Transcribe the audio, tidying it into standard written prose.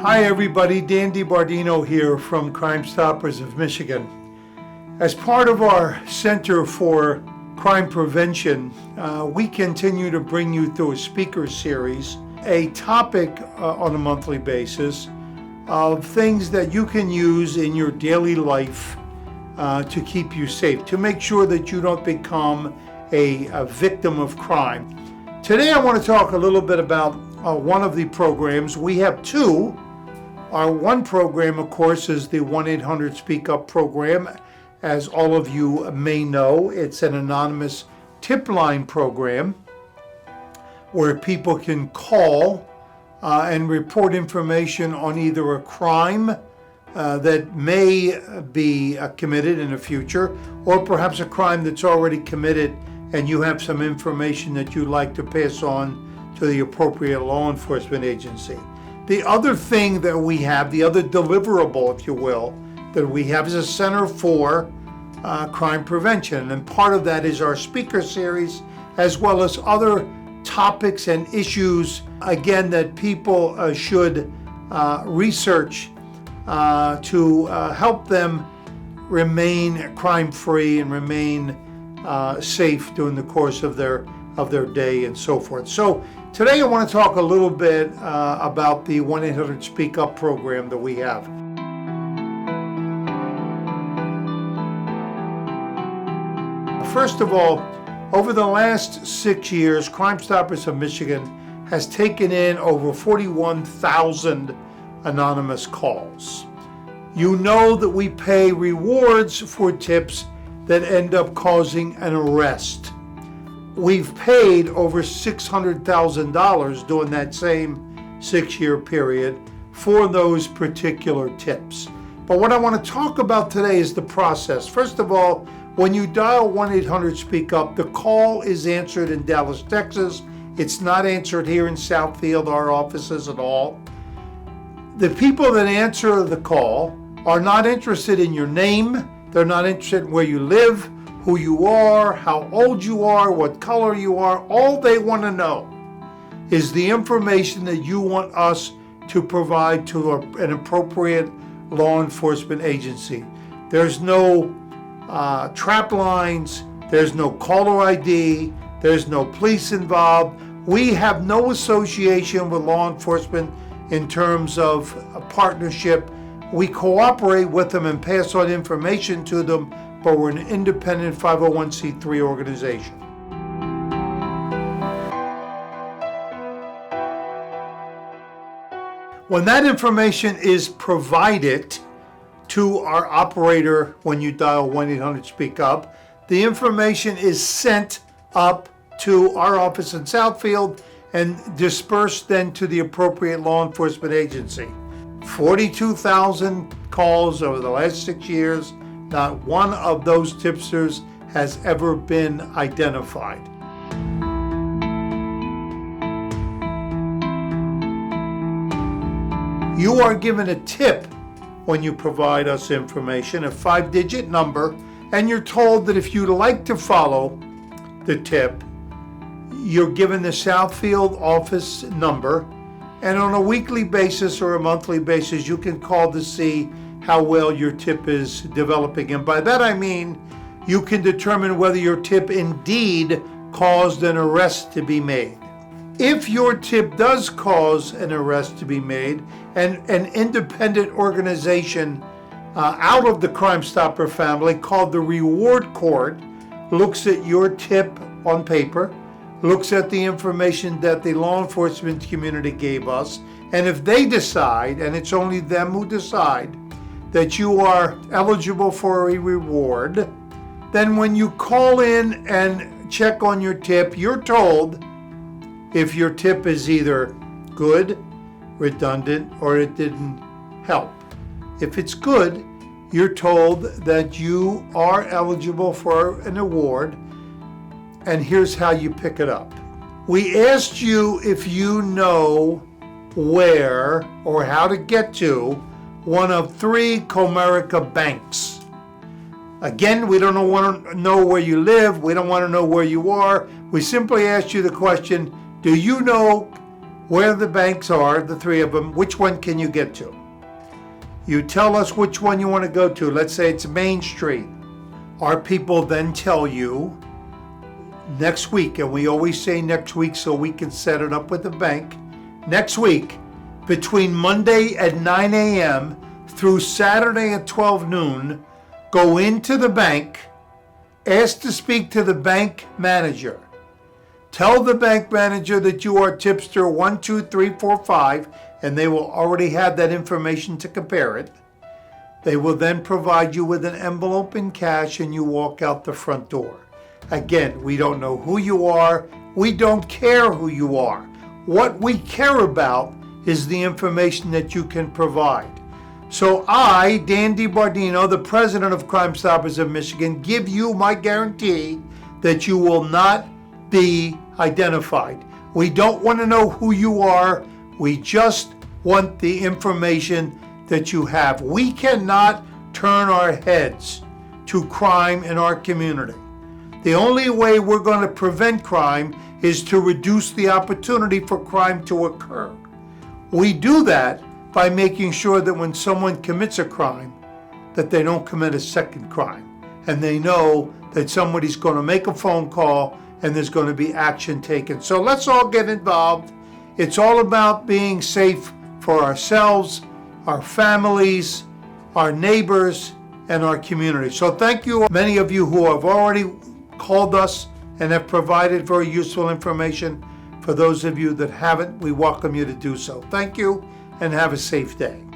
Hi everybody, Dan DiBardino here from Crime Stoppers of Michigan. As part of our Center for Crime Prevention, we continue to bring you through a speaker series, a topic on a monthly basis of things that you can use in your daily life to keep you safe, to make sure that you don't become a victim of crime. Today I want to talk a little bit about one of the programs. We have two. Our one program, of course, is the 1-800-SPEAK-UP program. As all of you may know, it's an anonymous tip line program where people can call and report information on either a crime that may be committed in the future, or perhaps a crime that's already committed and you have some information that you'd like to pass on to the appropriate law enforcement agency. The other thing that we have, the other deliverable, if you will, that we have is a Center for Crime Prevention. And part of that is our speaker series, as well as other topics and issues, again, that people should research to help them remain crime-free and remain safe during the course of their day and so forth. So today I want to talk a little bit about the 1-800-SPEAK-UP program that we have. First of all, over the last 6 years, Crime Stoppers of Michigan has taken in over 41,000 anonymous calls. You know that we pay rewards for tips that end up causing an arrest. We've paid over $600,000 during that same 6-year period for those particular tips. But what I want to talk about today is the process. First of all, when you dial 1-800-SPEAK-UP, the call is answered in Dallas, Texas. It's not answered here in Southfield, our offices at all. The people that answer the call are not interested in your name. They're not interested in where you live, who you are, how old you are, what color you are. All they want to know is the information that you want us to provide to an appropriate law enforcement agency. There's no trap lines, there's no caller ID, there's no police involved. We have no association with law enforcement in terms of a partnership. We cooperate with them and pass on information to them, but we're an independent 501c3 organization. When that information is provided to our operator, when you dial 1-800-SPEAK-UP, the information is sent up to our office in Southfield and dispersed then to the appropriate law enforcement agency. 42,000 calls over the last 6 years. Not one of those tipsters has ever been identified. You are given a tip when you provide us information, a 5-digit number, and you're told that if you'd like to follow the tip, you're given the Southfield office number, and on a weekly basis or a monthly basis, you can call to see how well your tip is developing. And by that I mean you can determine whether your tip indeed caused an arrest to be made. If your tip does cause an arrest to be made, and an independent organization out of the Crime Stopper family called the Reward Court looks at your tip on paper, looks at the information that the law enforcement community gave us, and if they decide, and it's only them who decide, that you are eligible for a reward, then when you call in and check on your tip, you're told if your tip is either good, redundant, or it didn't help. If it's good, you're told that you are eligible for an award, and here's how you pick it up. We asked you if you know where or how to get to one of 3 Comerica banks. Again, we don't want to know where you live. We don't want to know where you are. We simply asked you the question, do you know where the banks are, the three of them, which one can you get to? You tell us which one you want to go to. Let's say it's Main Street. Our people then tell you next week, and we always say next week so we can set it up with the bank. Next week, between Monday at 9 a.m. through Saturday at 12 noon, go into the bank, ask to speak to the bank manager. Tell the bank manager that you are tipster 12345, and they will already have that information to compare it. They will then provide you with an envelope in cash and you walk out the front door. Again, we don't know who you are. We don't care who you are. What we care about is the information that you can provide. So I, Dan DiBardino, the president of Crime Stoppers of Michigan, give you my guarantee that you will not be identified. We don't want to know who you are. We just want the information that you have. We cannot turn our heads to crime in our community. The only way we're going to prevent crime is to reduce the opportunity for crime to occur. We do that by making sure that when someone commits a crime, that they don't commit a second crime. And they know that somebody's going to make a phone call and there's going to be action taken. So let's all get involved. It's all about being safe for ourselves, our families, our neighbors, and our community. So thank you, many of you who have already called us and have provided very useful information. For those of you that haven't, we welcome you to do so. Thank you and have a safe day.